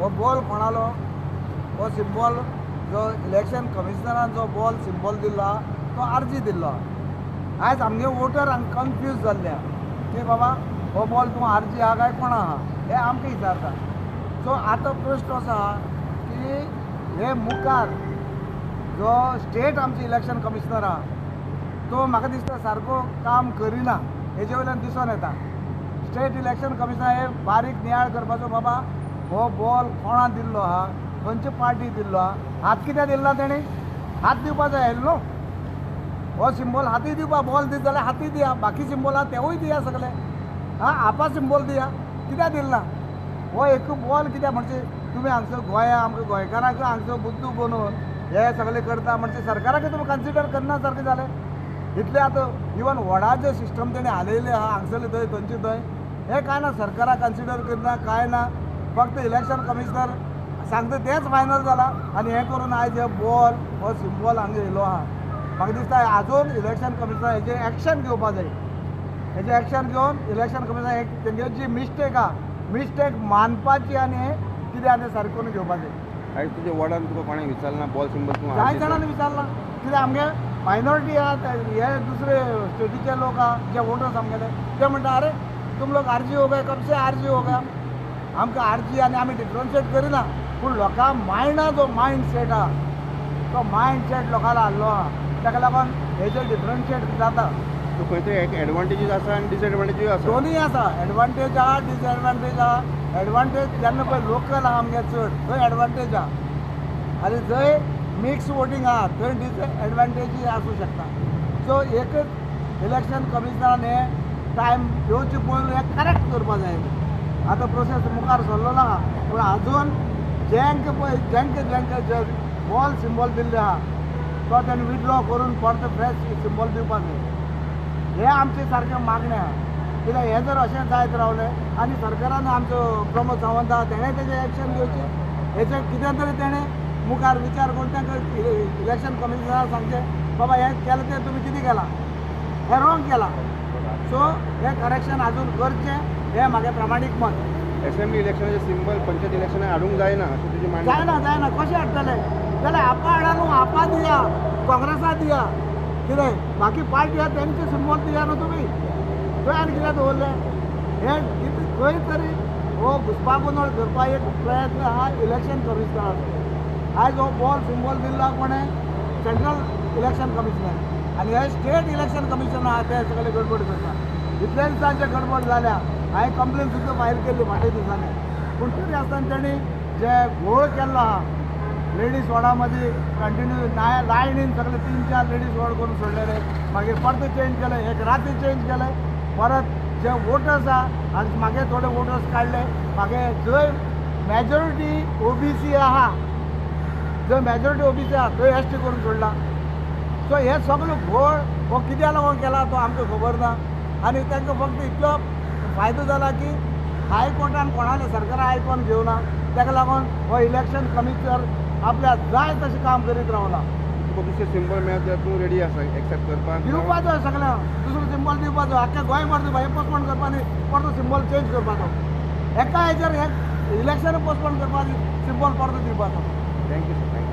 हो बॉल कोणालो हो सिंबॉल जो इलेक्शन कमिशनरान जो बॉल सिंबॉल दिल्लो तो आरजी दिल्लो आयज आमगे वोटर कन्फ्यूज जाल्ले की बाबा हो बॉल तूं आरजी आहा काय कोण आहा हे आमकां विचारता. सो आतां प्रश्न असो आहा की हे मुखार जो स्टेट आमचे इलेक्शन कमिशनर आहा तो म्हाका दिसता सारको काम करिना हेजे वयल्यान दिसून येता. स्टेट इलेक्शन कमिशनर हे बारीक नियाळ करपाचो बाबा हो बॉल कोणा दिल्लो आहा खंयचे पार्टी दिल्लो आहा हात कित्याक दिल्ला तेणी हात दिवपा जाय न्हू. हो सिंबॉल हाती दिवपा बॉल दीत जाल्यार हाती दिया बाकी सिंबॉल आहा तेवूय दिया सगळे आपा सिंबॉल दिया कित्याक दिलना. हो एक बॉल कित्याक म्हणजे तुमी हांगसर गोंया आमकां गोंयकारांक हांगसर बुद्धू बनून हे सगळे करता म्हणजे सरकाराक तुमी कन्सिडर करना सारकें जालें. इतले आतां इवन व्हडा जे सिस्टम तेणे हालयले आहा हांगसरले थंय थंयचे थंय हे काय ना सरकाराक कन्सिडर करना काय ना फक्त इलेक्शन कमिशनर सांगता तेच फायनल जाला आनी हें करून आयज हे बॉल हो सिंबॉल हांगा येयलो आहा. म्हाका दिसता आजून इलेक्शन कमिशनर हेजेर एक्शन घेवपा जाय. हेजें एक्शन घेवन इलेक्शन कमिशनर तेंगे जी मिस्टेक आहा मिस्टेक मानपाची आनी कितें आहा तें सारकें करून घेवपा जाय. आयज तुज्या वॉर्डान तुका कोणें विचारना बॉल सिंबल तूं कांय जाणांनी विचारला कित्याक आमगे मायनॉरिटी आहा हे दुसरे स्टेटीचे लोक आहा जे वोटर्स आमगेले ते म्हणटा अरे तुम लोग आरजी हो गए कब से आरजी हो गया आमकां आरजी आनी आमी डिफरन्शिएट करिना पूण लोकां मायंडा जो मायंड सेट आहा तो मायंड सेट लोकांना हाडलो आहा ताका लागून हेजेर डिफरन्शिएट जाता. तूं खंय तरी एक एडवांटेजीस आसा आनी डिसएडवांटेजीस आसा. दोनूय आसा एडवांटेज आहा डिसएडवांटेज आहा. एडवांटेज जेन्ना पळय लोकल आहा आमगे चड थंय एडवांटेज आहा आनी जंय मिक्स वोटींग आहा थंय डिसएडवांटेजीस आसूं शकता. सो एकच इलेक्शन कमिशनरान हे टायम घेवचे पयलीं हें करेक्ट करपा जाय. आतां प्रोसेस मुखार सरलो आहा पूण आजून जेंके पळय जेंके जे बॉल सिंबॉल दिल्ले आहा तो तेणें विड्रॉ करून परत फ्रेश सिंबॉल दिवपा जाय. हे आमचे सारकें मागणें आहा. कित्याक हें जर अशें जायत रावलें आनी सरकारान आमचो प्रमोद सावंत आहा तेणें तेजें एक्शन घेवचें हेचें कितें तरी तेणें मुखार विचार करून तांकां इलेक्शन कमिशनराक सांगचें बाबा हें केलां तें तुमी कितें केलां हें रॉंग केलां. सो हें करेक्शन आजून करचें हें म्हाजें प्रामाणीक मत. एसेंब्ली इलेक्शनाचे सिंबल पंचायत इलेक्शनाक हाडूंक जायना अशें तुजें मान्य. जायना कशें हाडटले जाल्यार आपा हाडा न्हू आपा दिया काँग्रेसा दिया कितें बाकी पार्टी आहा तेंचे सिंबॉल दिया न्हू तुमी थंय आनी कितें दवरलें हें खंय तरी हो घुसपागोंदळ करपा एक प्रयत्न आहा इलेक्शन कमिशनराचो. आयज हो बॉल सिंबॉल दिल्लो कोणें सेंट्रल इलेक्शन कमिशनर आनी हे स्टेट इलेक्शन कमिशनर आहा ते सगळे गडबड करता. इतल्या दिसांचे गडबड जाल्या हांवें कंप्लेन सुद्दां फायल केल्ली फाटल्या दिसांनी पूण तरी आसतना तेणी जे घोळ केल्लो आहा लेडीज वॉर्डा मदीं कंटिन्यू लायनीन सगळे 3-4 लेडीज वॉर्ड करून सोडलेले मागीर परत चेंज केले एक राती चेंज केले परत जे वोटर्स आहा आनी मागे थोडे वोटर्स काडले मागे जंय मेजॉरिटी ओबीसी आहा जंय मेजॉरिटी ओबीसी आहा थंय एसटी करून सोडला. सो हे सगळो घोळ हो कित्याक लागून केला तो आमकां खबर ना आनी तांकां फक्त इतलो फायदो जाला की हायकोर्टान कोणाले सरकारा आयकोन घेवना ताका लागून हो इलेक्शन कमिशनर आपल्या जाय तशें काम करीत रावला. तुका दुसरें सिंबल मेळत जाल्यार तूं रेडी आसा एक्सेप्ट करपाक दिवपाचो सगळ्यांक दुसरो सिंबॉल दिवपाचो आख्या गोंयभर दिवपा हे पोस्टपोन करपा न्ही परतो सिंबॉल चेंज करपाचो एका हेचेर हे इलेक्शन पोस्टपोन करपाचो सिंबॉल परतो दिवपाचो. Thank you sir thank you.